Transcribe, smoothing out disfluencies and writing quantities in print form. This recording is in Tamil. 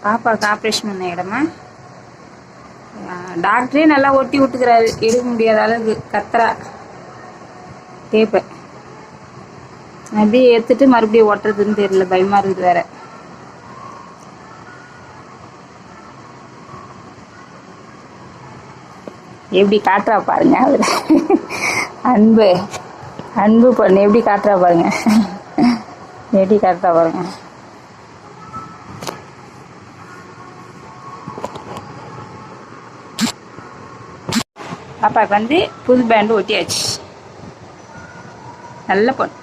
பாப்பாவுக்கு ஆப்ரேஷன் பண்ண இடமா டாக்டரே நல்லா ஒட்டி விட்டுக்கிறாரு. எடுக்க முடியாத அளவுக்கு கத்துறா டேப்பை. அப்படியே எடுத்துட்டு மறுபடியும் ஒட்டுறதுன்னு தெரியல, பயமா இருக்குது வேற. எப்படி காட்டுறா பாருங்க அவரு. அன்பு அன்பு பண்ணு எப்படி காட்டுறா பாருங்க. எப்படி காட்டுறா பாருங்க. பாப்பாவுக்கு வந்து புது பேண்டு ஒட்டியாச்சு. நல்ல பொண்ணு.